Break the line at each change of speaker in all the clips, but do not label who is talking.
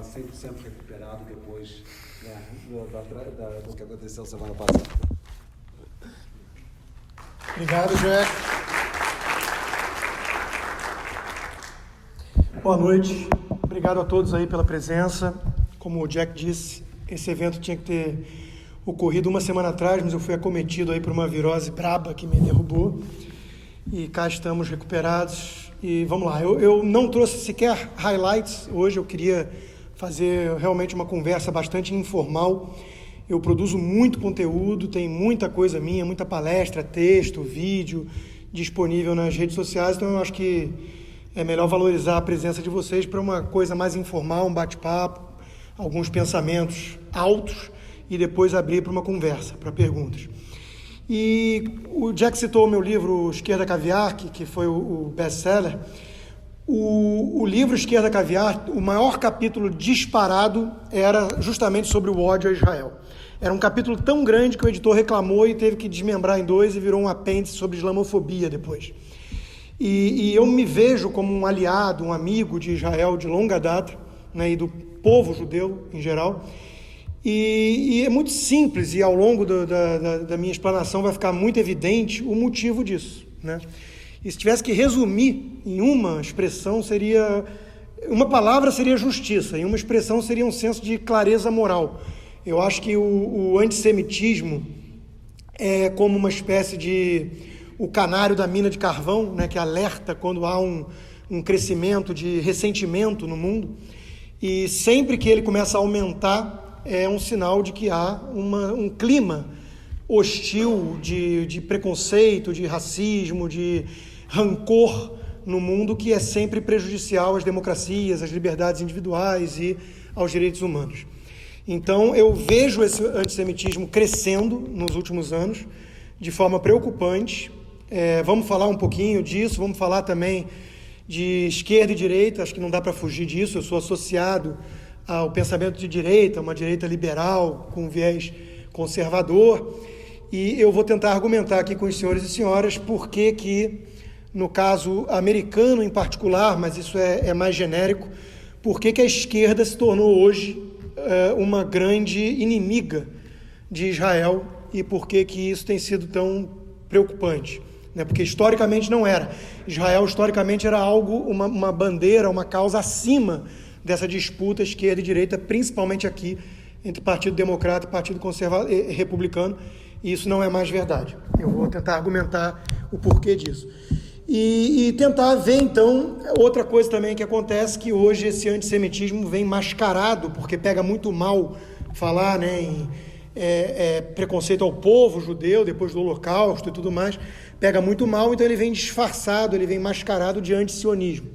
estar 100% recuperado depois, né, do que aconteceu semana passada.
Obrigado, Jack. Boa noite. Obrigado a todos aí pela presença. Como o Jack disse, esse evento tinha que ter ocorrido uma semana atrás, mas eu fui acometido aí por uma virose braba que me derrubou. E cá estamos recuperados. E vamos lá, eu não trouxe sequer highlights hoje, eu queria fazer realmente uma conversa bastante informal. Eu produzo muito conteúdo, tem muita coisa minha, muita palestra, texto, vídeo disponível nas redes sociais, então eu acho que é melhor valorizar a presença de vocês para uma coisa mais informal, um bate-papo, alguns pensamentos altos e depois abrir para uma conversa, para perguntas. E o Jack citou o meu livro Esquerda Caviar, que foi o best-seller. O livro Esquerda Caviar, o maior capítulo disparado era justamente sobre o ódio a Israel. Era um capítulo tão grande que o editor reclamou e teve que desmembrar em 2 e virou um apêndice sobre islamofobia depois. E eu me vejo como um aliado, um amigo de Israel de longa data, né, e do povo judeu em geral. E é muito simples, e ao longo da minha explanação vai ficar muito evidente o motivo disso, né? E se tivesse que resumir em uma expressão, uma palavra seria justiça, e uma expressão seria um senso de clareza moral. Eu acho que o antissemitismo é como uma espécie de o canário da mina de carvão, né, que alerta quando há um crescimento de ressentimento no mundo, e sempre que ele começa a aumentar, é um sinal de que há um clima hostil de preconceito, de racismo, de rancor no mundo que é sempre prejudicial às democracias, às liberdades individuais e aos direitos humanos. Então, eu vejo esse antissemitismo crescendo nos últimos anos de forma preocupante. Vamos falar um pouquinho disso, vamos falar também de esquerda e direita, acho que não dá para fugir disso, eu sou associado ao pensamento de direita, uma direita liberal, com viés conservador, e eu vou tentar argumentar aqui com os senhores e senhoras por que, no caso americano em particular, mas isso é mais genérico, por que a esquerda se tornou hoje uma grande inimiga de Israel e por que isso tem sido tão preocupante, né? Porque historicamente não era. Israel historicamente era uma bandeira, uma causa acima dessa disputa esquerda e direita, principalmente aqui, entre Partido Democrata e Partido Republicano, e isso não é mais verdade. Eu vou tentar argumentar o porquê disso. E tentar ver, então, outra coisa também que acontece, que hoje esse antissemitismo vem mascarado, porque pega muito mal falar, né, em preconceito ao povo judeu, depois do Holocausto e tudo mais, pega muito mal, então ele vem disfarçado, ele vem mascarado de antisionismo.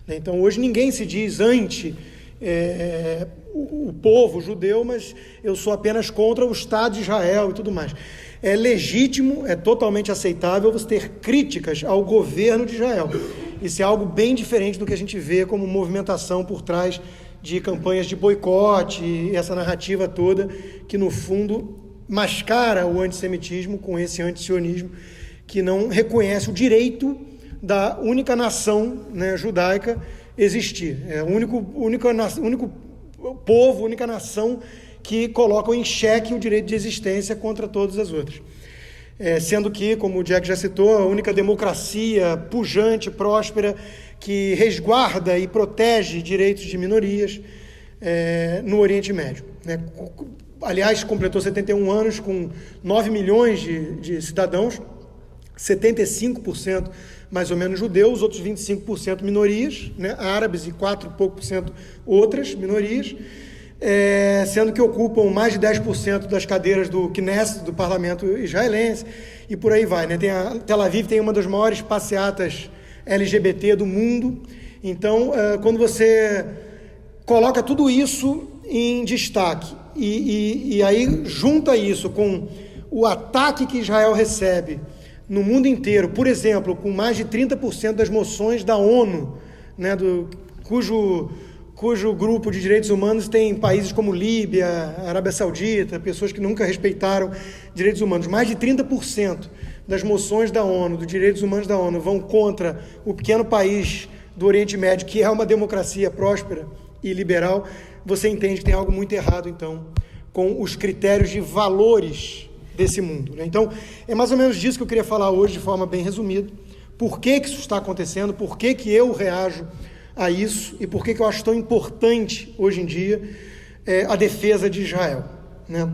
Então, hoje ninguém se diz o povo judeu, mas eu sou apenas contra o Estado de Israel e tudo mais. É legítimo, é totalmente aceitável você ter críticas ao governo de Israel. Isso é algo bem diferente do que a gente vê como movimentação por trás de campanhas de boicote e essa narrativa toda que, no fundo, mascara o antissemitismo com esse antisionismo que não reconhece o direito da única nação, né, judaica existir. É o único povo, única nação que colocam em xeque o direito de existência contra todas as outras. Sendo que, como o Jack já citou, a única democracia pujante, próspera, que resguarda e protege direitos de minorias no Oriente Médio, né? Aliás, completou 71 anos com 9 milhões de cidadãos, 75% mais ou menos judeus, os outros 25% minorias, né, árabes, e 4 e pouco por cento outras minorias, sendo que ocupam mais de 10% das cadeiras do Knesset, do parlamento israelense, e por aí vai, né? Tel Aviv tem uma das maiores passeatas LGBT do mundo. Então, quando você coloca tudo isso em destaque e aí junta isso com o ataque que Israel recebe no mundo inteiro, por exemplo, com mais de 30% das moções da ONU, né, cujo grupo de direitos humanos tem países como Líbia, Arábia Saudita, pessoas que nunca respeitaram direitos humanos. Mais de 30% das moções da ONU, dos direitos humanos da ONU, vão contra o pequeno país do Oriente Médio, que é uma democracia próspera, e liberal, você entende que tem algo muito errado, então, com os critérios de valores desse mundo, né? Então, é mais ou menos disso que eu queria falar hoje, de forma bem resumida. Por que isso está acontecendo, por que eu reajo a isso e por que eu acho tão importante, hoje em dia, a defesa de Israel, né?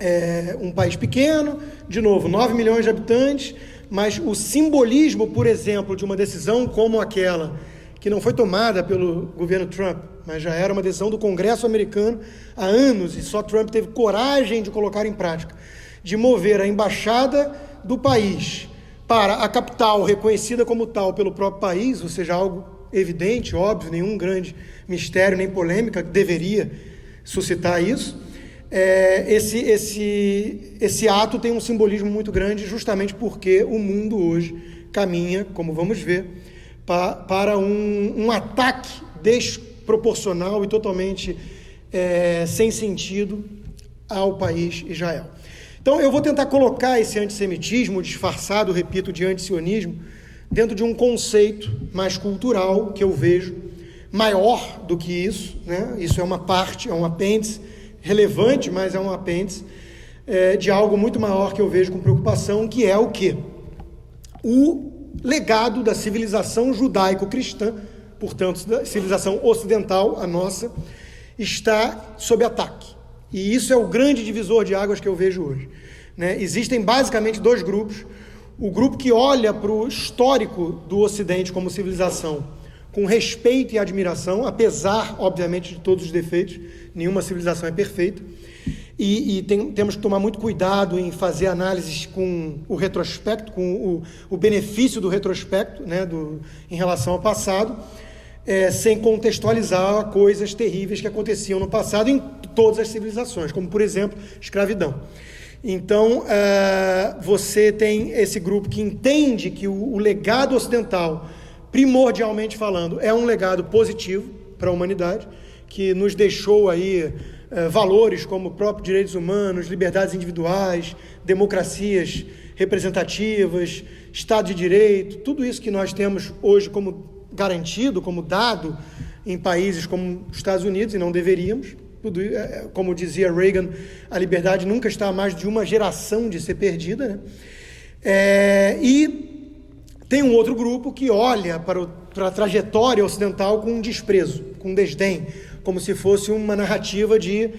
É um país pequeno, de novo, 9 milhões de habitantes, mas o simbolismo, por exemplo, de uma decisão como aquela, que não foi tomada pelo governo Trump, mas já era uma decisão do Congresso americano há anos, e só Trump teve coragem de colocar em prática, de mover a embaixada do país para a capital, reconhecida como tal pelo próprio país, ou seja, algo evidente, óbvio, nenhum grande mistério, nem polêmica deveria suscitar isso. Esse ato tem um simbolismo muito grande, justamente porque o mundo hoje caminha, como vamos ver, para um ataque desproporcional e totalmente sem sentido ao país Israel. Então eu vou tentar colocar esse antissemitismo disfarçado, repito, de antisionismo, dentro de um conceito mais cultural que eu vejo, maior do que isso, né? Isso é uma parte, é um apêndice relevante, mas é um apêndice de algo muito maior que eu vejo com preocupação, que é o quê? O legado da civilização judaico-cristã, portanto, da civilização ocidental, a nossa, está sob ataque. E isso é o grande divisor de águas que eu vejo hoje, né? Existem basicamente dois grupos. O grupo que olha para o histórico do Ocidente como civilização com respeito e admiração, apesar, obviamente, de todos os defeitos, nenhuma civilização é perfeita, e temos que tomar muito cuidado em fazer análises com o retrospecto, com o benefício do retrospecto, né, em relação ao passado, sem contextualizar coisas terríveis que aconteciam no passado em todas as civilizações, como, por exemplo, escravidão. Então, você tem esse grupo que entende que o legado ocidental, primordialmente falando, é um legado positivo para a humanidade, que nos deixou aí valores como próprios direitos humanos, liberdades individuais, democracias representativas, Estado de Direito, tudo isso que nós temos hoje como garantido, como dado em países como os Estados Unidos, e não deveríamos. Tudo, como dizia Reagan, a liberdade nunca está a mais de uma geração de ser perdida, né? E tem um outro grupo que olha para a trajetória ocidental com desprezo, com desdém, como se fosse uma narrativa de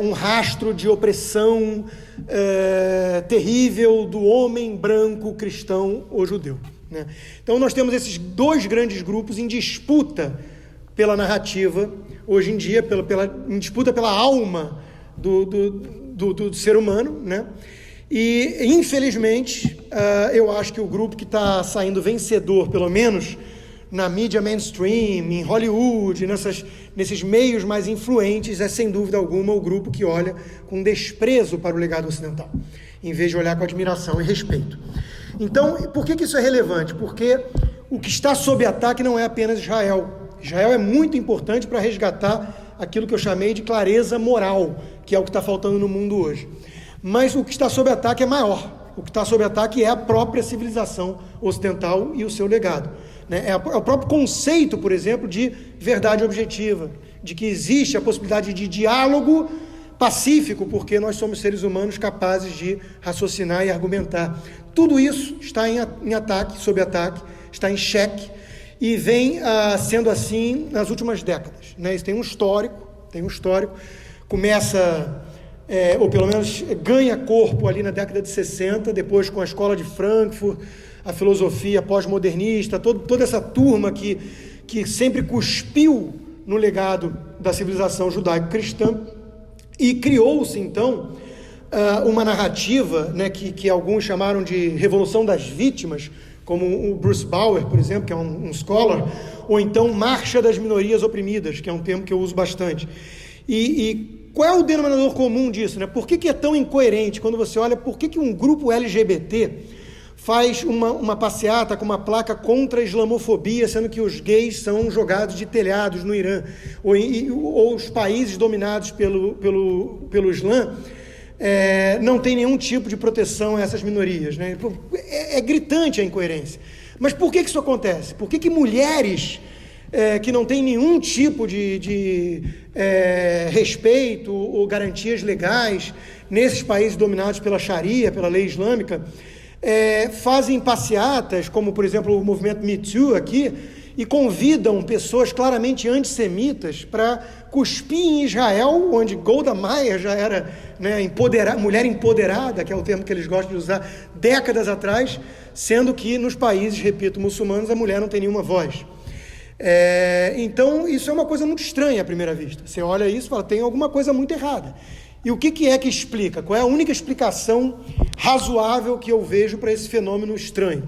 um rastro de opressão terrível do homem branco cristão ou judeu, né? Então nós temos esses dois grandes grupos em disputa pela narrativa, hoje em dia, em disputa pela alma do ser humano, né? E, infelizmente, eu acho que o grupo que está saindo vencedor, pelo menos na mídia mainstream, em Hollywood, nesses meios mais influentes, é, sem dúvida alguma, o grupo que olha com desprezo para o legado ocidental, em vez de olhar com admiração e respeito. Então, por que isso é relevante? Porque o que está sob ataque não é apenas Israel. Israel é muito importante para resgatar aquilo que eu chamei de clareza moral, que é o que está faltando no mundo hoje. Mas o que está sob ataque é maior. O que está sob ataque é a própria civilização ocidental e o seu legado, né? É o próprio conceito, por exemplo, de verdade objetiva, de que existe a possibilidade de diálogo pacífico, porque nós somos seres humanos capazes de raciocinar e argumentar. Tudo isso está em ataque, sob ataque, está em xeque, e vem sendo assim nas últimas décadas, né? Isso tem um histórico, começa, ou pelo menos ganha corpo ali na década de 60, depois com a escola de Frankfurt, a filosofia pós-modernista, toda essa turma que sempre cuspiu no legado da civilização judaico-cristã, e criou-se então uma narrativa, né, que alguns chamaram de Revolução das Vítimas, como o Bruce Bauer, por exemplo, que é um scholar, ou então Marcha das Minorias Oprimidas, que é um termo que eu uso bastante. E qual é o denominador comum disso, né? Por que é tão incoerente quando você olha por que um grupo LGBT faz uma passeata com uma placa contra a islamofobia, sendo que os gays são jogados de telhados no Irã, ou os países dominados pelo Islã não tem nenhum tipo de proteção a essas minorias, né? É gritante a incoerência. Mas por que isso acontece? Por que mulheres que não tem nenhum tipo de respeito ou garantias legais nesses países dominados pela Sharia, pela lei islâmica, fazem passeatas, como por exemplo o movimento Me Too aqui, e convidam pessoas claramente antissemitas para cuspir em Israel, onde Golda Meir já era, né, mulher empoderada, que é o termo que eles gostam de usar, décadas atrás, sendo que nos países, repito, muçulmanos, a mulher não tem nenhuma voz. Então, isso é uma coisa muito estranha à primeira vista. Você olha isso e fala, tem alguma coisa muito errada. E o que é que explica? Qual é a única explicação razoável que eu vejo para esse fenômeno estranho?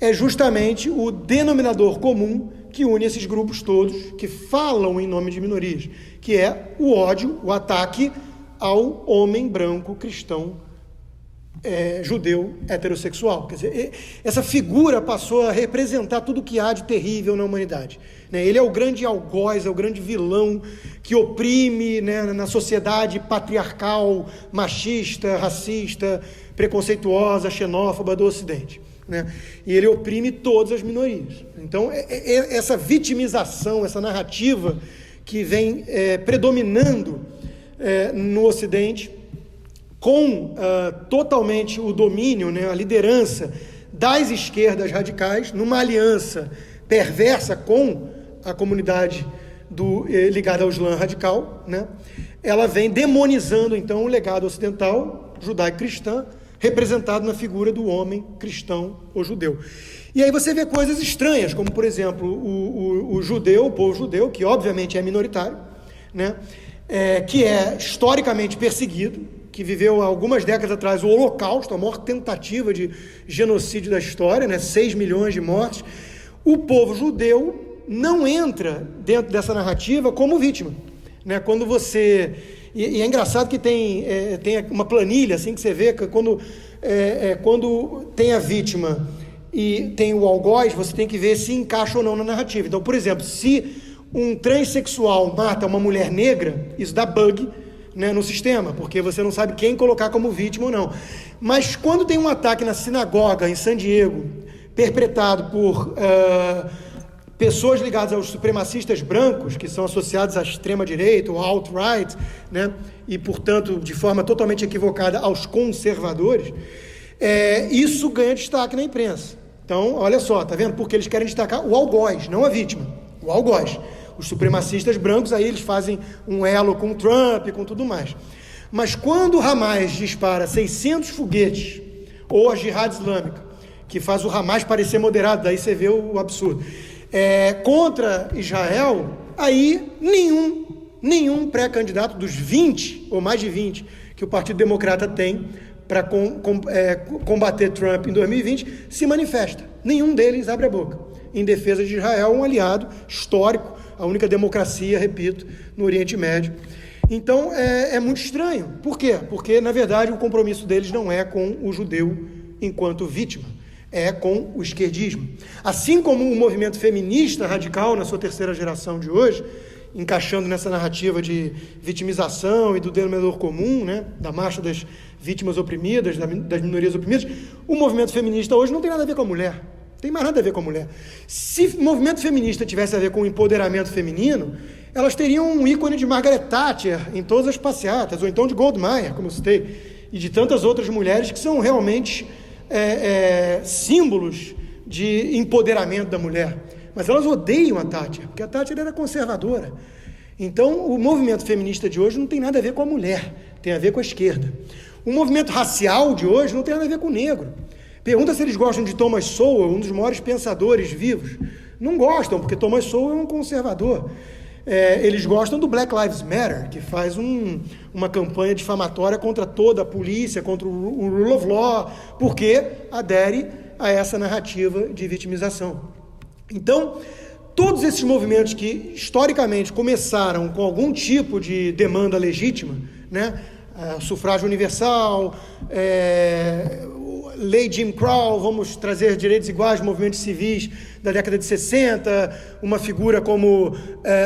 É justamente o denominador comum que une esses grupos todos que falam em nome de minorias, que é o ódio, o ataque ao homem branco cristão judeu heterossexual. Quer dizer, essa figura passou a representar tudo o que há de terrível na humanidade. Ele é o grande algoz, é o grande vilão que oprime, né, na sociedade patriarcal, machista, racista, preconceituosa, xenófoba do Ocidente. Né? E ele oprime todas as minorias. Então, essa vitimização, essa narrativa que vem predominando no Ocidente, com totalmente o domínio, né, a liderança das esquerdas radicais, numa aliança perversa com a comunidade ligada ao Islã radical, né, ela vem demonizando, então, o legado ocidental, judaico-cristã, representado na figura do homem cristão ou judeu. E aí você vê coisas estranhas, como, por exemplo, o judeu, o povo judeu, que obviamente é minoritário, né, que é historicamente perseguido, que viveu há algumas décadas atrás o Holocausto, a maior tentativa de genocídio da história, né, 6 milhões de mortes. O povo judeu não entra dentro dessa narrativa como vítima. Né? Quando você... E é engraçado que tem uma planilha assim, que você vê que quando tem a vítima e tem o algoz, você tem que ver se encaixa ou não na narrativa. Então, por exemplo, se um transexual mata uma mulher negra, isso dá bug, né, no sistema, porque você não sabe quem colocar como vítima ou não. Mas quando tem um ataque na sinagoga em San Diego, perpetrado por pessoas ligadas aos supremacistas brancos, que são associados à extrema-direita, ou alt-right, né, e, portanto, de forma totalmente equivocada, aos conservadores, isso ganha destaque na imprensa. Então, olha só, tá vendo? Porque eles querem destacar o algoz, não a vítima, o algoz. Os supremacistas brancos, aí eles fazem um elo com o Trump, com tudo mais. Mas quando o Hamas dispara 600 foguetes, ou a Jihad Islâmica, que faz o Hamas parecer moderado, daí você vê o absurdo, contra Israel, aí nenhum pré-candidato dos 20, ou mais de 20, que o Partido Democrata tem para combater Trump em 2020, se manifesta. Nenhum deles abre a boca em defesa de Israel, um aliado histórico, a única democracia, repito, no Oriente Médio. Então, é muito estranho. Por quê? Porque, na verdade, o compromisso deles não é com o judeu enquanto vítima, é com o esquerdismo. Assim como o movimento feminista radical, na sua terceira geração de hoje, encaixando nessa narrativa de vitimização e do denominador comum, né, da marcha das vítimas oprimidas, das minorias oprimidas, o movimento feminista hoje não tem nada a ver com a mulher. Tem mais nada a ver com a mulher. Se o movimento feminista tivesse a ver com o empoderamento feminino, elas teriam um ícone de Margaret Thatcher em todas as passeatas, ou então de Golda Meir, como eu citei, e de tantas outras mulheres que são realmente símbolos de empoderamento da mulher. Mas elas odeiam a Thatcher, porque a Thatcher era conservadora. Então, o movimento feminista de hoje não tem nada a ver com a mulher, tem a ver com a esquerda. O movimento racial de hoje não tem nada a ver com o negro. Pergunta se eles gostam de Thomas Sowell, um dos maiores pensadores vivos. Não gostam, porque Thomas Sowell é um conservador. Eles gostam do Black Lives Matter, que faz uma campanha difamatória contra toda a polícia, contra o rule of law, porque adere a essa narrativa de vitimização. Então, todos esses movimentos que, historicamente, começaram com algum tipo de demanda legítima, né? Sufrágio universal, lei Jim Crow, vamos trazer direitos iguais, movimentos civis da década de 60, uma figura como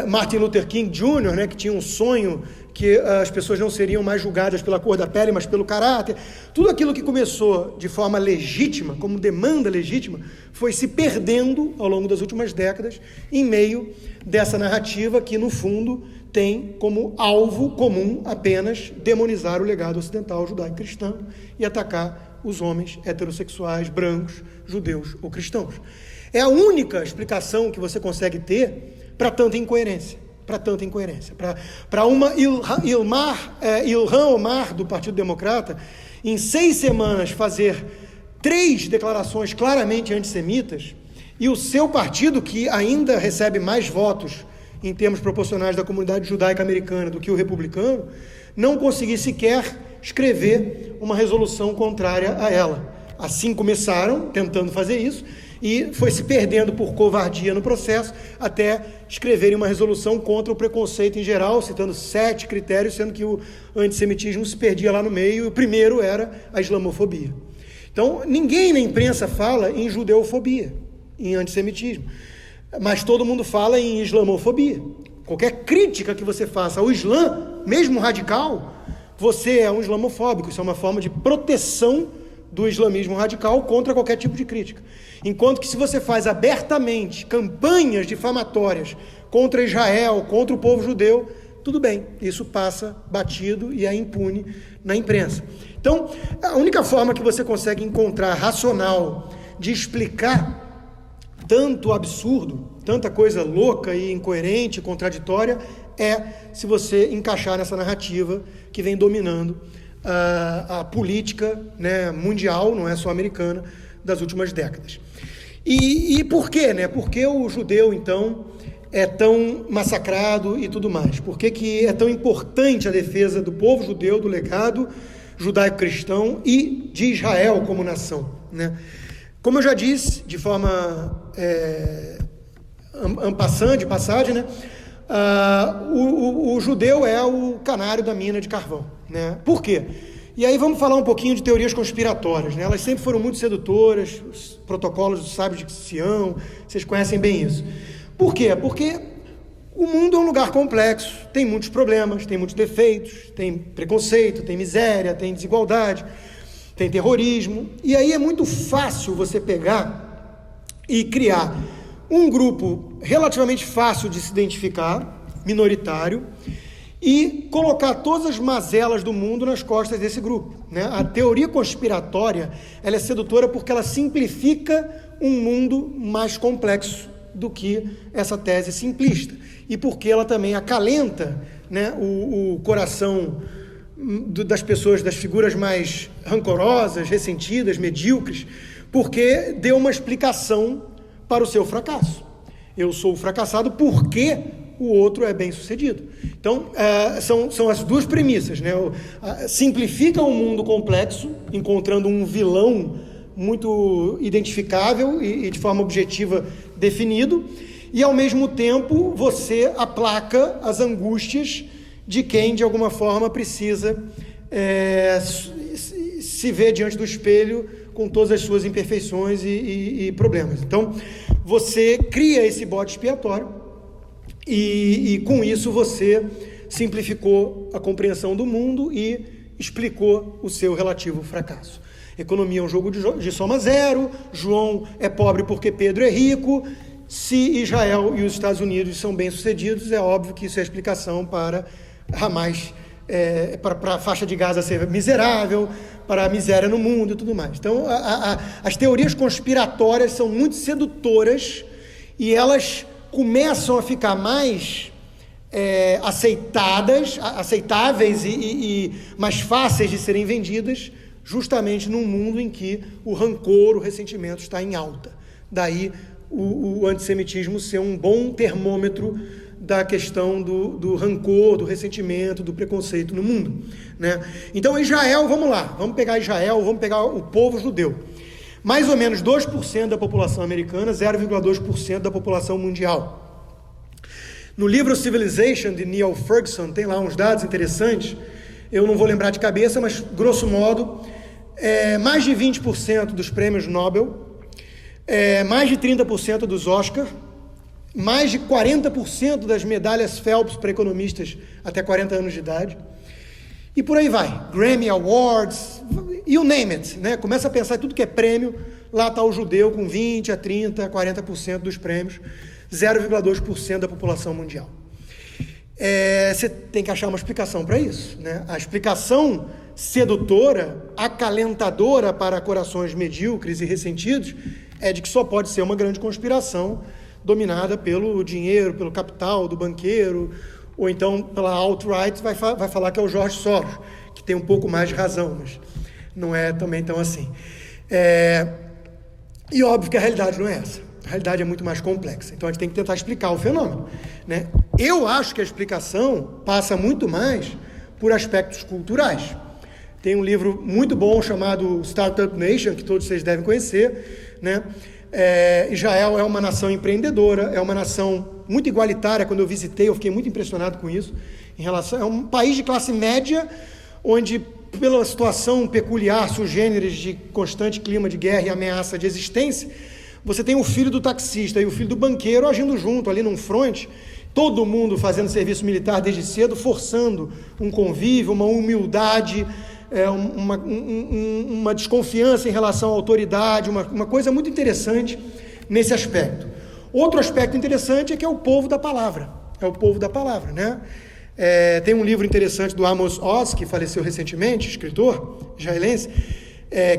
Martin Luther King Jr., né, que tinha um sonho que as pessoas não seriam mais julgadas pela cor da pele, mas pelo caráter. Tudo aquilo que começou de forma legítima, como demanda legítima, foi se perdendo ao longo das últimas décadas, em meio dessa narrativa que, no fundo, tem como alvo comum apenas demonizar o legado ocidental judaico-cristão e atacar os homens heterossexuais, brancos, judeus ou cristãos. É a única explicação que você consegue ter para tanta incoerência. Para uma Ilhan Omar, do Partido Democrata, em 6 semanas fazer 3 declarações claramente antissemitas, e o seu partido, que ainda recebe mais votos em termos proporcionais da comunidade judaica americana do que o republicano, não conseguir sequer escrever uma resolução contrária a ela. Assim começaram, tentando fazer isso, e foi se perdendo por covardia no processo, até escreverem uma resolução contra o preconceito em geral, citando 7 critérios, sendo que o antissemitismo se perdia lá no meio, e o primeiro era a islamofobia. Então, ninguém na imprensa fala em judeofobia, em antissemitismo, mas todo mundo fala em islamofobia. Qualquer crítica que você faça ao Islã, mesmo radical, você é um islamofóbico. Isso é uma forma de proteção do islamismo radical contra qualquer tipo de crítica. Enquanto que se você faz abertamente campanhas difamatórias contra Israel, contra o povo judeu, tudo bem, isso passa batido e é impune na imprensa. Então, a única forma que você consegue encontrar racional de explicar tanto absurdo, tanta coisa louca e incoerente, contraditória, é se você encaixar nessa narrativa que vem dominando a política, né, mundial, não é só americana, das últimas décadas. E por quê? Né? Por que o judeu, então, é tão massacrado e tudo mais? Por que é tão importante a defesa do povo judeu, do legado judaico-cristão e de Israel como nação? Né? Como eu já disse, de forma de passagem, né? O judeu é o canário da mina de carvão. Né? Por quê? E aí vamos falar um pouquinho de teorias conspiratórias. Né? Elas sempre foram muito sedutoras, os protocolos dos sábios de Sião, vocês conhecem bem isso. Por quê? Porque o mundo é um lugar complexo, tem muitos problemas, tem muitos defeitos, tem preconceito, tem miséria, tem desigualdade, tem terrorismo, e aí é muito fácil você pegar e criar um grupo relativamente fácil de se identificar, minoritário, e colocar todas as mazelas do mundo nas costas desse grupo. Né? A teoria conspiratória, ela é sedutora porque ela simplifica um mundo mais complexo do que essa tese simplista, e porque ela também acalenta, né, o coração das pessoas, das figuras mais rancorosas, ressentidas, medíocres, porque deu uma explicação para o seu fracasso. Eu sou o fracassado porque o outro é bem sucedido. Então, são as duas premissas, né? Simplifica um mundo complexo, encontrando um vilão muito identificável e de forma objetiva definido, e ao mesmo tempo você aplaca as angústias de quem de alguma forma precisa se ver diante do espelho com todas as suas imperfeições e problemas. Então você cria esse bode expiatório e com isso você simplificou a compreensão do mundo e explicou o seu relativo fracasso. Economia é um jogo de soma zero, João é pobre porque Pedro é rico. Se Israel e os Estados Unidos são bem-sucedidos, é óbvio que isso é a explicação para Hamas, para a faixa de Gaza ser miserável, para a miséria no mundo e tudo mais. Então, as teorias conspiratórias são muito sedutoras e elas começam a ficar mais aceitáveis e mais fáceis de serem vendidas, justamente num mundo em que o rancor, o ressentimento está em alta. Daí o antissemitismo ser um bom termômetro da questão do rancor, do ressentimento, do preconceito no mundo. Né? Então, Israel, vamos lá, vamos pegar Israel, vamos pegar o povo judeu. Mais ou menos 2% da população americana, 0,2% da população mundial. No livro Civilization, de Neil Ferguson, tem lá uns dados interessantes, eu não vou lembrar de cabeça, mas grosso modo, mais de 20% dos prêmios Nobel, mais de 30% dos Oscars, mais de 40% das medalhas Phelps para economistas até 40 anos de idade. E por aí vai, Grammy Awards, you name it, né? Começa a pensar em tudo que é prêmio, lá está o judeu com 20%, a 30%, a 40% dos prêmios, 0,2% da população mundial. Você tem que achar uma explicação para isso, né? A explicação sedutora, acalentadora para corações medíocres e ressentidos, é de que só pode ser uma grande conspiração dominada pelo dinheiro, pelo capital do banqueiro, ou então pela alt-right vai falar que é o George Soros, que tem um pouco mais de razão, mas não é também tão assim. E óbvio que a realidade não é essa. A realidade é muito mais complexa. Então a gente tem que tentar explicar o fenômeno, né? Eu acho que a explicação passa muito mais por aspectos culturais. Tem um livro muito bom chamado Startup Nation, que todos vocês devem conhecer, né? Israel é uma nação empreendedora, é uma nação muito igualitária. Quando eu visitei, eu fiquei muito impressionado com isso. É um país de classe média, onde, pela situação peculiar, sui generis de constante clima de guerra e ameaça de existência, você tem o filho do taxista e o filho do banqueiro agindo junto ali num fronte, todo mundo fazendo serviço militar desde cedo, forçando um convívio, uma humildade, uma desconfiança em relação à autoridade, uma coisa muito interessante nesse aspecto. Outro aspecto interessante é que é o povo da palavra, né? Tem um livro interessante do Amos Oz, que faleceu recentemente, escritor israelense,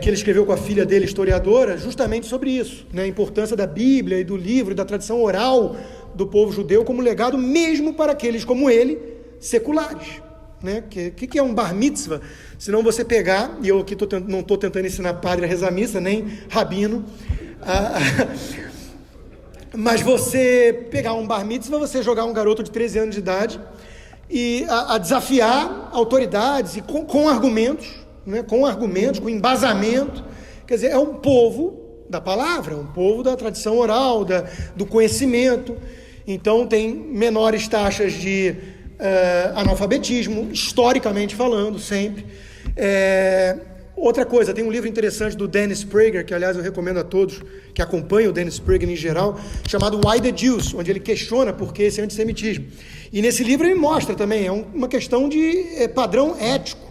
que ele escreveu com a filha dele, historiadora, justamente sobre isso, né? A importância da Bíblia e do livro e da tradição oral do povo judeu como legado mesmo para aqueles como ele, seculares. Né? Que é um bar mitzvah? Se não você pegar, e eu aqui não estou tentando ensinar padre a rezar missa, nem rabino, mas você pegar um bar mitzvah, você jogar um garoto de 13 anos de idade e a desafiar autoridades e com argumentos, né? Com argumentos, com embasamento. Quer dizer, é um povo da palavra, um povo da tradição oral, do conhecimento. Então tem menores taxas de analfabetismo, historicamente falando, sempre. Outra coisa, tem um livro interessante do Dennis Prager, que aliás eu recomendo a todos que acompanham o Dennis Prager em geral, chamado Why the Jews, onde ele questiona por que esse antissemitismo. E nesse livro ele mostra também, uma questão de padrão ético.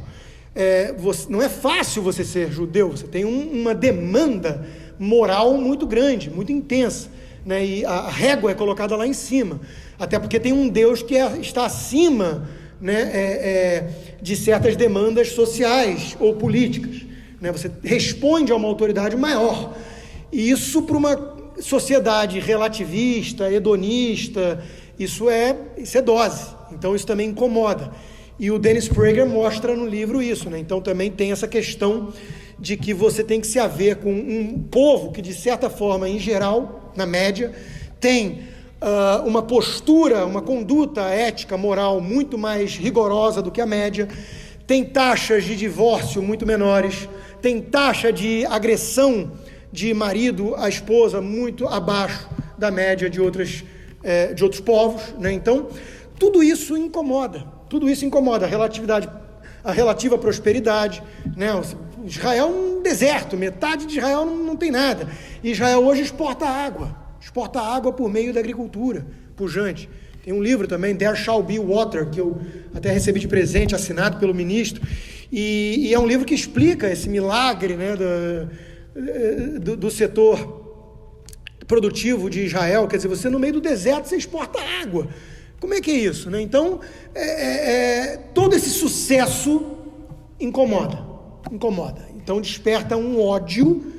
Não é fácil você ser judeu, você tem uma demanda moral muito grande, muito intensa, né? E a régua é colocada lá em cima, até porque tem um Deus que está acima, né, de certas demandas sociais ou políticas, né? Você responde a uma autoridade maior, e isso para uma sociedade relativista, hedonista, isso é dose, então isso também incomoda. E o Dennis Prager mostra no livro isso, né? Então também tem essa questão de que você tem que se haver com um povo que, de certa forma, em geral, na média, tem uma postura, uma conduta ética, moral muito mais rigorosa do que a média, tem taxas de divórcio muito menores, tem taxa de agressão de marido à esposa muito abaixo da média de outros povos, né? Então, tudo isso incomoda. A relativa prosperidade, né? Israel é um deserto, metade de Israel não tem nada. Israel hoje exporta água por meio da agricultura pujante. Tem um livro também, There Shall Be Water, que eu até recebi de presente, assinado pelo ministro, e é um livro que explica esse milagre, né, do setor produtivo de Israel. Quer dizer, você no meio do deserto, você exporta água. Como é que é isso, né? Então, todo esse sucesso incomoda. Então, desperta um ódio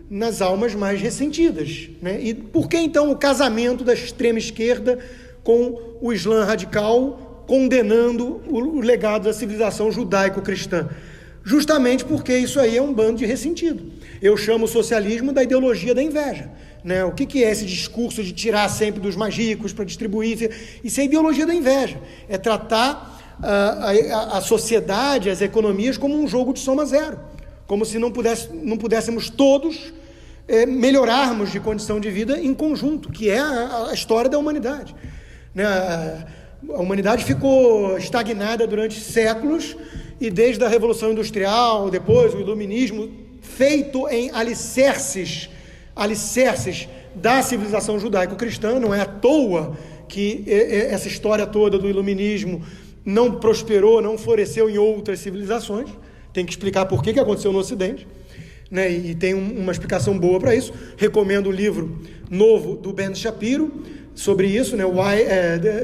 nas almas mais ressentidas, né? E por que, então, o casamento da extrema esquerda com o Islã radical, condenando o legado da civilização judaico-cristã? Justamente porque isso aí é um bando de ressentido. Eu chamo o socialismo da ideologia da inveja, né? O que é esse discurso de tirar sempre dos mais ricos para distribuir? Isso é a ideologia da inveja. É tratar a sociedade, as economias, como um jogo de soma zero. Como se não pudéssemos todos melhorarmos de condição de vida em conjunto, que é a história da humanidade, né? A humanidade ficou estagnada durante séculos, e desde a Revolução Industrial, depois o Iluminismo, feito em alicerces da civilização judaico-cristã. Não é à toa que essa história toda do iluminismo não prosperou, não floresceu em outras civilizações. Tem que explicar por que aconteceu no Ocidente, né? E tem uma explicação boa para isso. Recomendo o livro novo do Ben Shapiro sobre isso, né?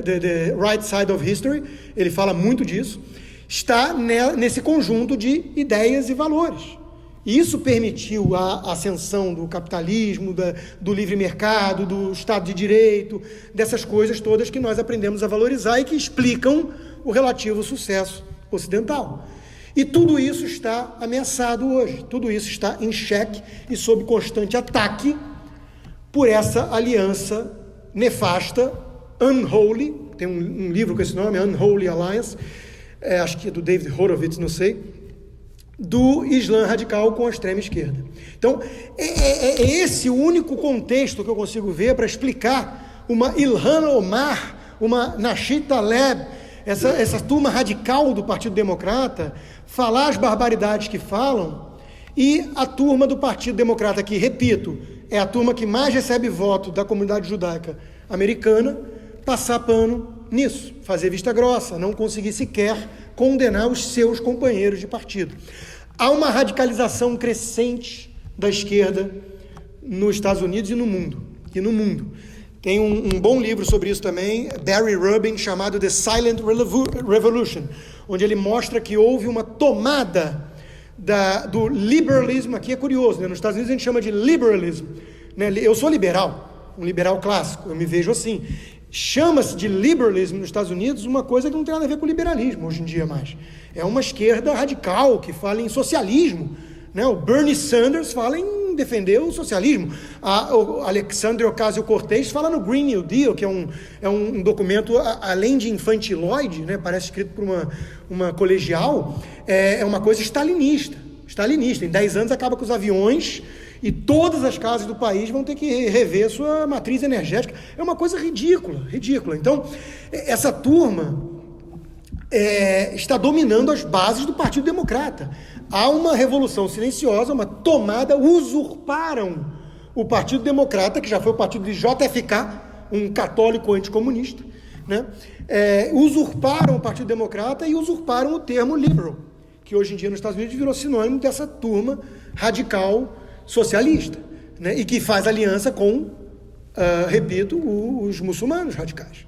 The Right Side of History. Ele fala muito disso. Está nesse conjunto de ideias e valores. E isso permitiu a ascensão do capitalismo, do livre mercado, do Estado de Direito, dessas coisas todas que nós aprendemos a valorizar e que explicam o relativo sucesso ocidental. E tudo isso está ameaçado hoje, tudo isso está em xeque e sob constante ataque por essa aliança nefasta, unholy, tem um livro com esse nome, Unholy Alliance, acho que é do David Horowitz, não sei, do Islã radical com a extrema esquerda. Então, é esse o único contexto que eu consigo ver para explicar uma Ilhan Omar, uma Nasheed Taleb, essa turma radical do Partido Democrata, falar as barbaridades que falam, e a turma do Partido Democrata, que, repito, é a turma que mais recebe voto da comunidade judaica americana, passar pano nisso, fazer vista grossa, não conseguir sequer condenar os seus companheiros de partido. Há uma radicalização crescente da esquerda nos Estados Unidos e no mundo. Tem um bom livro sobre isso também, Barry Rubin, chamado The Silent Revolution, onde ele mostra que houve uma tomada do liberalismo. Aqui é curioso, né? Nos Estados Unidos a gente chama de liberalismo, né? Eu sou liberal, um liberal clássico, eu me vejo assim. Chama-se de liberalismo nos Estados Unidos uma coisa que não tem nada a ver com liberalismo hoje em dia mais. É uma esquerda radical que fala em socialismo, né? O Bernie Sanders fala em defender o socialismo. O Alexandre Ocasio-Cortez fala no Green New Deal, que é um documento, além de infantiloide, né? Parece escrito por uma colegial, é uma coisa stalinista. Em 10 anos acaba com os aviões e todas as casas do país vão ter que rever sua matriz energética. É uma coisa ridícula. Então, essa turma está dominando as bases do Partido Democrata. Há uma revolução silenciosa, uma tomada, usurparam o Partido Democrata, que já foi o partido de JFK, um católico anticomunista, né? Usurparam o Partido Democrata e usurparam o termo liberal, que hoje em dia nos Estados Unidos virou sinônimo dessa turma radical socialista, né? E que faz aliança com, repito, os muçulmanos radicais.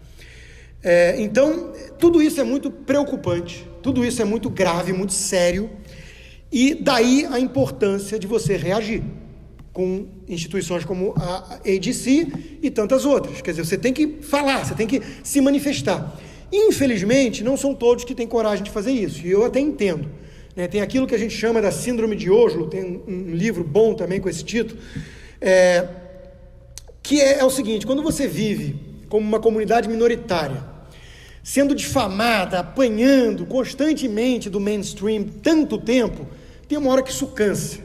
Então, tudo isso é muito preocupante, tudo isso é muito grave, muito sério, e daí a importância de você reagir com instituições como a ADC e tantas outras. Quer dizer, você tem que falar, você tem que se manifestar. Infelizmente, não são todos que têm coragem de fazer isso, e eu até entendo. Tem aquilo que a gente chama da síndrome de Oslo, tem um livro bom também com esse título, que é o seguinte: quando você vive como uma comunidade minoritária, sendo difamada, apanhando constantemente do mainstream tanto tempo, tem uma hora que isso cansa,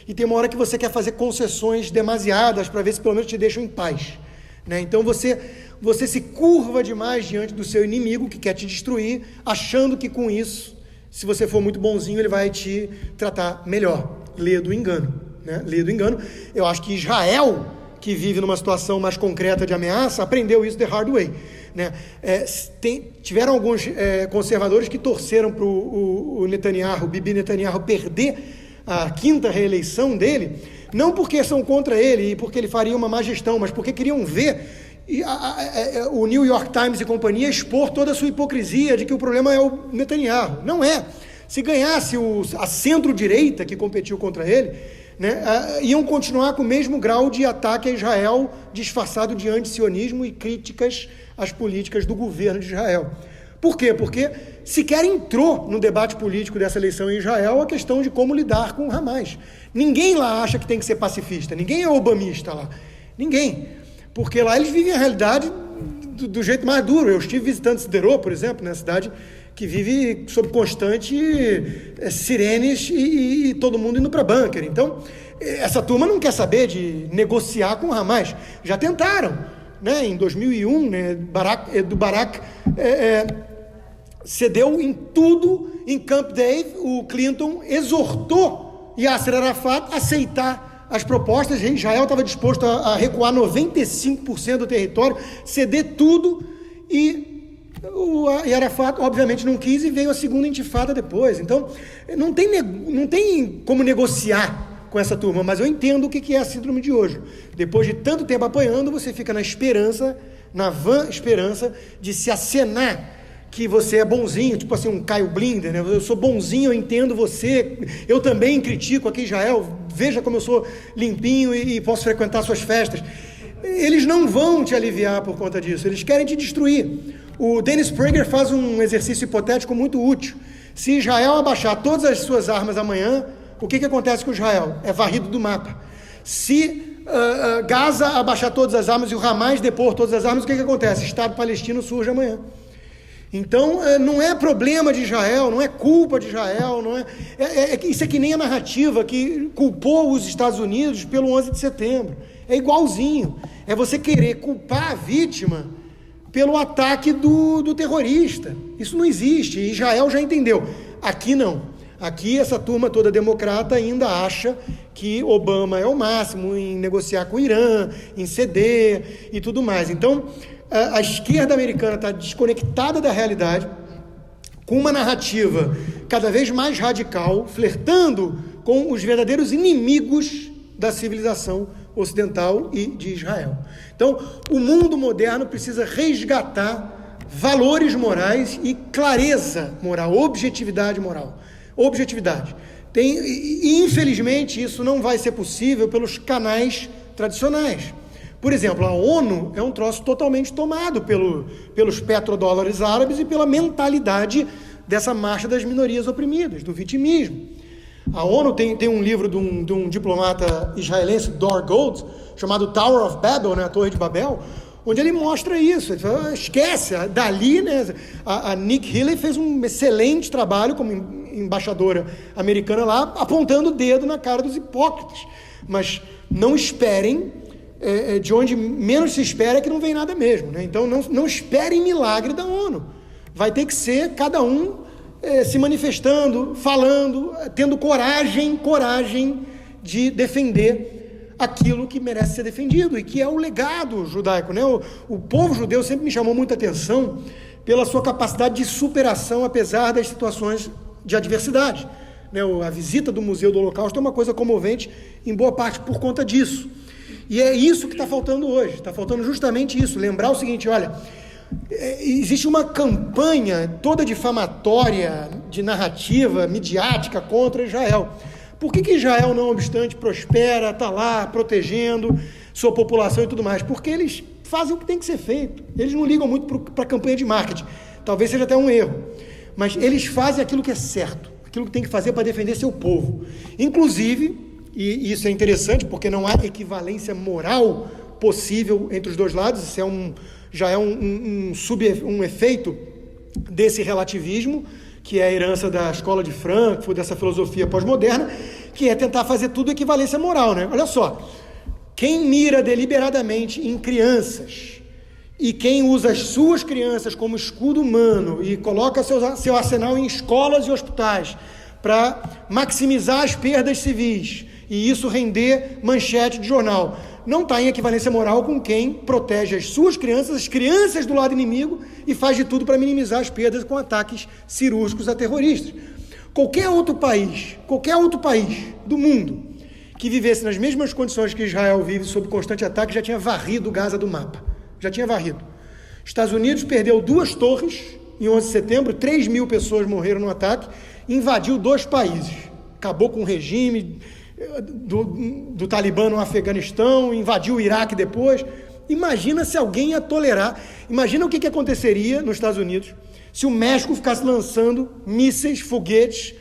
e tem uma hora que você quer fazer concessões demasiadas para ver se pelo menos te deixam em paz, né? Então você se curva demais diante do seu inimigo que quer te destruir, achando que com isso, se você for muito bonzinho, ele vai te tratar melhor. Lê do engano, né? Lê do engano. Eu acho que Israel, que vive numa situação mais concreta de ameaça, aprendeu isso the hard way, né? Tiveram alguns conservadores que torceram para o Bibi Netanyahu, perder a 5ª reeleição dele, não porque são contra ele e porque ele faria uma má gestão, mas porque queriam ver o New York Times e companhia expor toda a sua hipocrisia de que o problema é o Netanyahu. Não é. Se ganhasse a centro-direita que competiu contra ele, né, iam continuar com o mesmo grau de ataque a Israel, disfarçado de antisionismo e críticas às políticas do governo de Israel. Por quê? Porque sequer entrou no debate político dessa eleição em Israel a questão de como lidar com o Hamas. Ninguém lá acha que tem que ser pacifista, ninguém é obamista lá, ninguém. Porque lá eles vivem a realidade do jeito mais duro. Eu estive visitando Sderot, por exemplo, né, cidade que vive sob constante sirenes e todo mundo indo para bunker. Então, essa turma não quer saber de negociar com o Hamas. Já tentaram, né, em 2001, né, Barak cedeu em tudo. Em Camp David, o Clinton exortou Yasser Arafat a aceitar as propostas, Israel estava disposto a recuar 95% do território, ceder tudo, e Arafat obviamente não quis e veio a segunda intifada depois. Então não tem como negociar com essa turma, mas eu entendo o que é a síndrome de hoje. Depois de tanto tempo apanhando, você fica na esperança, na vã esperança de se acenar que você é bonzinho, tipo assim, um Caio Blinder, né? Eu sou bonzinho, eu entendo você, eu também critico aqui Israel, veja como eu sou limpinho e posso frequentar suas festas. Eles não vão te aliviar por conta disso, eles querem te destruir. O Dennis Prager faz um exercício hipotético muito útil. Se Israel abaixar todas as suas armas amanhã, o que acontece com Israel? É varrido do mapa. Se Gaza abaixar todas as armas e o Hamas depor todas as armas, o que acontece? Estado palestino surge amanhã. Então, não é problema de Israel, não é culpa de Israel, isso é que nem a narrativa que culpou os Estados Unidos pelo 11 de setembro. É igualzinho. É você querer culpar a vítima pelo ataque do terrorista. Isso não existe. Israel já entendeu. Aqui não. Aqui essa turma toda democrata ainda acha que Obama é o máximo em negociar com o Irã, em ceder e tudo mais. Então, a esquerda americana está desconectada da realidade, com uma narrativa cada vez mais radical, flertando com os verdadeiros inimigos da civilização ocidental e de Israel. Então, o mundo moderno precisa resgatar valores morais e clareza moral, objetividade moral. Objetividade. Infelizmente, isso não vai ser possível pelos canais tradicionais. Por exemplo, a ONU é um troço totalmente tomado pelos petrodólares árabes e pela mentalidade dessa marcha das minorias oprimidas, do vitimismo. A ONU tem um livro de um diplomata israelense, Dor Gold, chamado Tower of Babel, né, a Torre de Babel, onde ele mostra isso. Ele fala, esquece, dali, né, a Nikki Haley fez um excelente trabalho como embaixadora americana lá, apontando o dedo na cara dos hipócritas. Mas não esperem, de onde menos se espera é que não vem nada mesmo, né? Então não esperem milagre da ONU. Vai ter que ser cada um se manifestando, falando, tendo coragem de defender aquilo que merece ser defendido e que é o legado judaico, né? O povo judeu sempre me chamou muita atenção pela sua capacidade de superação apesar das situações de adversidade, né? A visita do Museu do Holocausto é uma coisa comovente em boa parte por conta disso. E é isso que está faltando hoje, está faltando justamente isso, lembrar o seguinte, olha, existe uma campanha toda difamatória, de narrativa midiática contra Israel. Por que Israel, não obstante, prospera, está lá protegendo sua população e tudo mais? Porque eles fazem o que tem que ser feito, eles não ligam muito para a campanha de marketing, talvez seja até um erro, mas eles fazem aquilo que é certo, aquilo que tem que fazer para defender seu povo, inclusive. E isso é interessante porque não há equivalência moral possível entre os dois lados, isso já é um efeito desse relativismo, que é a herança da escola de Frankfurt, dessa filosofia pós-moderna, que é tentar fazer tudo equivalência moral, né? Olha só, quem mira deliberadamente em crianças e quem usa as suas crianças como escudo humano e coloca seu arsenal em escolas e hospitais para maximizar as perdas civis, e isso render manchete de jornal, não está em equivalência moral com quem protege as suas crianças, as crianças do lado inimigo, e faz de tudo para minimizar as perdas com ataques cirúrgicos a terroristas. Qualquer outro país do mundo que vivesse nas mesmas condições que Israel vive, sob constante ataque, já tinha varrido Gaza do mapa, já tinha varrido. Estados Unidos perdeu 2 torres em 11 de setembro, 3 mil pessoas morreram no ataque, invadiu 2 países, acabou com o regime do Talibã no Afeganistão, invadiu o Iraque depois. Imagina se alguém ia tolerar, imagina o que aconteceria nos Estados Unidos se o México ficasse lançando mísseis, foguetes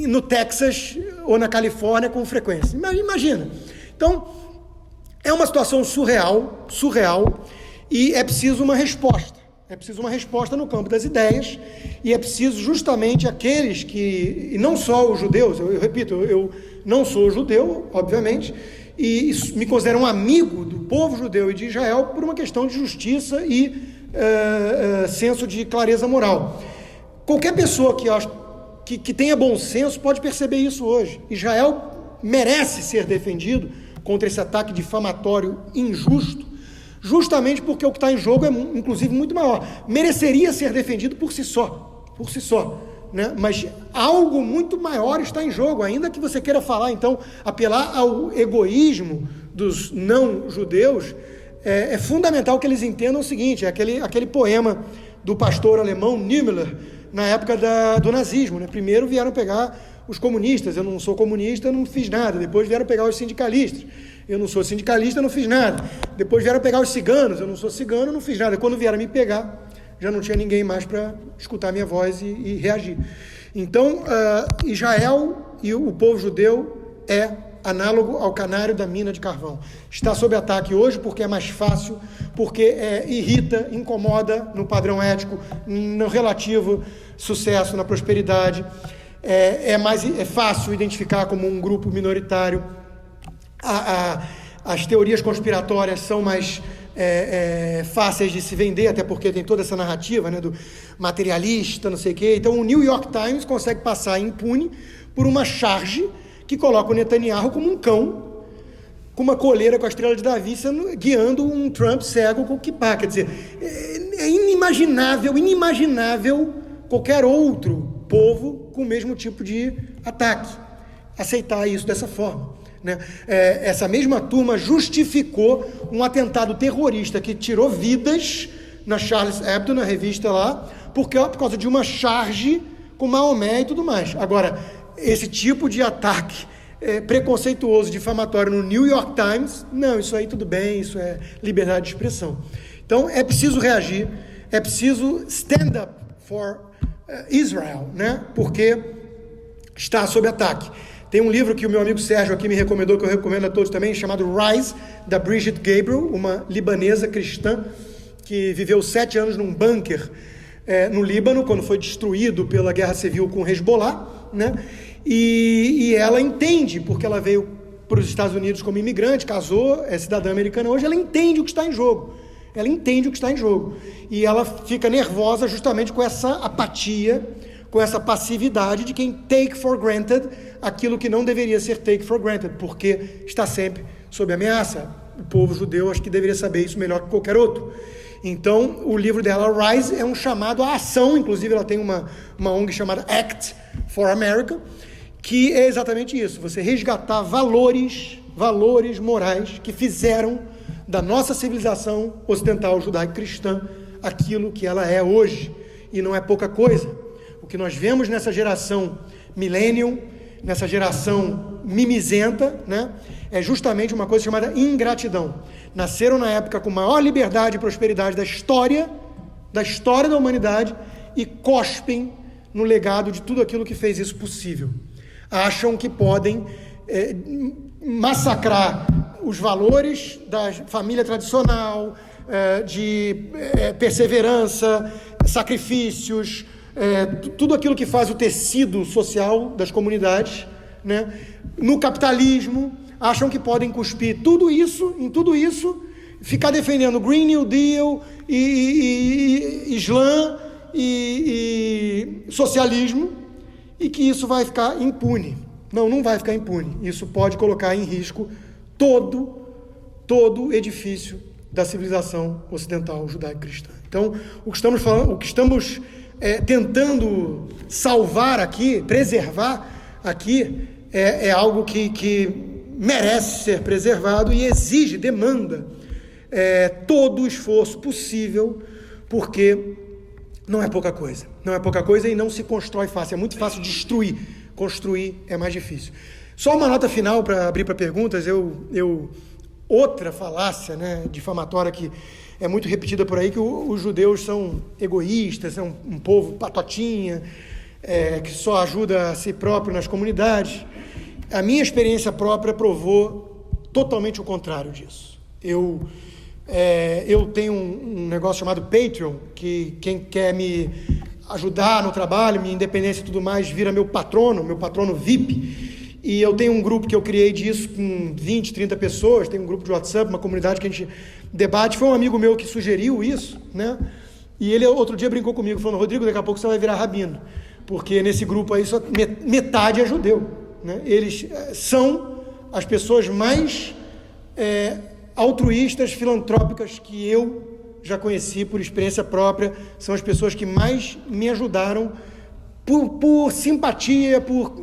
no Texas ou na Califórnia com frequência. Imagina. Então, é uma situação surreal, e é preciso uma resposta. É preciso uma resposta no campo das ideias, e é preciso justamente aqueles que, e não só os judeus, eu repito, eu não sou judeu, obviamente, e me considero um amigo do povo judeu e de Israel por uma questão de justiça e senso de clareza moral. Qualquer pessoa que tenha bom senso pode perceber isso hoje. Israel merece ser defendido contra esse ataque difamatório injusto, justamente porque o que está em jogo é, inclusive, muito maior. Mereceria ser defendido por si só, né? Mas algo muito maior está em jogo, ainda que você queira falar, então, apelar ao egoísmo dos não-judeus. É fundamental que eles entendam o seguinte, aquele poema do pastor alemão Niemöller, na época do nazismo, né? Primeiro vieram pegar os comunistas, eu não sou comunista, não fiz nada. Depois vieram pegar os sindicalistas, eu não sou sindicalista, não fiz nada. Depois vieram pegar os ciganos, eu não sou cigano, não fiz nada. Quando vieram me pegar, já não tinha ninguém mais para escutar minha voz e reagir. Então, Israel e o povo judeu é análogo ao canário da mina de carvão. Está sob ataque hoje porque é mais fácil, porque irrita, incomoda no padrão ético, no relativo sucesso, na prosperidade. É fácil identificar como um grupo minoritário. As teorias conspiratórias são mais fáceis de se vender, até porque tem toda essa narrativa, né, do materialista, não sei o quê. Então o New York Times consegue passar impune por uma charge que coloca o Netanyahu como um cão, com uma coleira com a estrela de Davi, guiando um Trump cego com o kippah. Quer dizer, é inimaginável qualquer outro povo com o mesmo tipo de ataque aceitar isso dessa forma, né? Essa mesma turma justificou um atentado terrorista que tirou vidas na Charles Hebdo, na revista lá, por causa de uma charge com Maomé e tudo mais. Agora, esse tipo de ataque preconceituoso, difamatório no New York Times, não, isso aí tudo bem, isso é liberdade de expressão. Então, é preciso reagir, é preciso stand up for Israel, né? Porque está sob ataque. Tem um livro que o meu amigo Sérgio aqui me recomendou, que eu recomendo a todos também, chamado Rise, da Brigitte Gabriel, uma libanesa cristã que viveu 7 anos num bunker no Líbano, quando foi destruído pela guerra civil com o Hezbollah, né? E ela entende, porque ela veio para os Estados Unidos como imigrante, casou, é cidadã americana hoje, ela entende o que está em jogo. E ela fica nervosa justamente com essa apatia, com essa passividade de quem take for granted aquilo que não deveria ser take for granted, porque está sempre sob ameaça. O povo judeu acho que deveria saber isso melhor que qualquer outro. Então, o livro dela, Rise, é um chamado à ação. Inclusive ela tem uma ONG chamada Act for America, que é exatamente isso, você resgatar valores morais que fizeram da nossa civilização ocidental judaico-cristã aquilo que ela é hoje, e não é pouca coisa. O que nós vemos nessa geração millennium, nessa geração mimizenta, né, é justamente uma coisa chamada ingratidão. Nasceram na época com maior liberdade e prosperidade da história da humanidade e cospem no legado de tudo aquilo que fez isso possível. Acham que podem massacrar os valores da família tradicional, de perseverança, sacrifícios, tudo aquilo que faz o tecido social das comunidades, né? No capitalismo, acham que podem cuspir em tudo isso, ficar defendendo Green New Deal e Islã e socialismo, e que isso vai ficar impune. Não vai ficar impune. Isso pode colocar em risco todo edifício da civilização ocidental judaico-cristã. Então, o que estamos tentando salvar aqui, preservar aqui, é algo que merece ser preservado e exige, demanda todo o esforço possível, porque não é pouca coisa e não se constrói fácil, é muito fácil destruir, construir é mais difícil. Só uma nota final para abrir para perguntas. Outra falácia, né, difamatória que é muito repetida por aí, que os judeus são egoístas, são um povo patotinha, que só ajuda a si próprio nas comunidades. A minha experiência própria provou totalmente o contrário disso. Eu tenho um negócio chamado Patreon, que quem quer me ajudar no trabalho, minha independência e tudo mais, vira meu patrono VIP. E eu tenho um grupo que eu criei disso com 20, 30 pessoas, tem um grupo de WhatsApp, uma comunidade que a gente debate. Foi um amigo meu que sugeriu isso, né? E ele outro dia brincou comigo, falando: Rodrigo, daqui a pouco você vai virar rabino, porque nesse grupo aí só metade é judeu. né? Eles são as pessoas mais altruístas, filantrópicas que eu já conheci por experiência própria. São as pessoas que mais me ajudaram por simpatia, por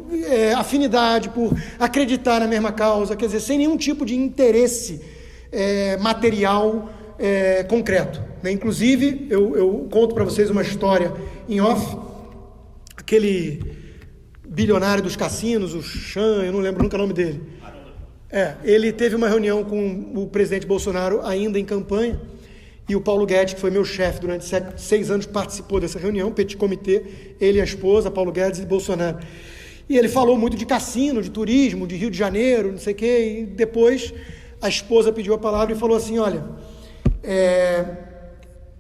afinidade, por acreditar na mesma causa, quer dizer, sem nenhum tipo de interesse material concreto, né? Inclusive, eu conto para vocês uma história em off. Aquele bilionário dos cassinos, o Chan, eu não lembro nunca o nome dele. Ele teve uma reunião com o presidente Bolsonaro ainda em campanha, e o Paulo Guedes, que foi meu chefe durante 6 anos, participou dessa reunião, petit comitê, ele e a esposa, Paulo Guedes e Bolsonaro. E ele falou muito de cassino, de turismo, de Rio de Janeiro, não sei o quê, e depois a esposa pediu a palavra e falou assim: olha,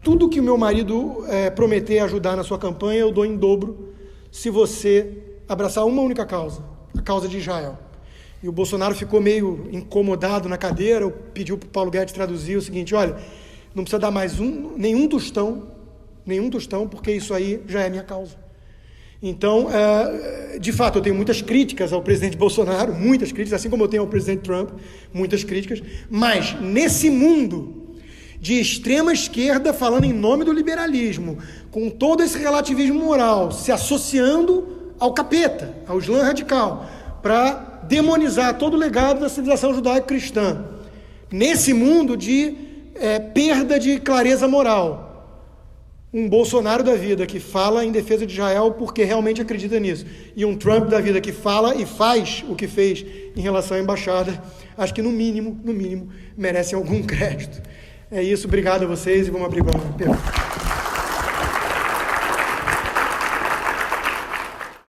tudo que o meu marido prometer ajudar na sua campanha, eu dou em dobro se você abraçar uma única causa, a causa de Israel. E o Bolsonaro ficou meio incomodado na cadeira, pediu para o Paulo Guedes traduzir o seguinte: olha, não precisa dar mais nenhum tostão, porque isso aí já é minha causa. Então, de fato, eu tenho muitas críticas ao presidente Bolsonaro, muitas críticas, assim como eu tenho ao presidente Trump, muitas críticas, mas nesse mundo de extrema esquerda falando em nome do liberalismo, com todo esse relativismo moral, se associando ao capeta, ao Islã radical, para demonizar todo o legado da civilização judaico-cristã, nesse mundo de perda de clareza moral, um Bolsonaro da vida que fala em defesa de Israel porque realmente acredita nisso, e um Trump da vida que fala e faz o que fez em relação à embaixada, acho que no mínimo, merecem algum crédito. É isso, obrigado a vocês e vamos abrir para a pergunta.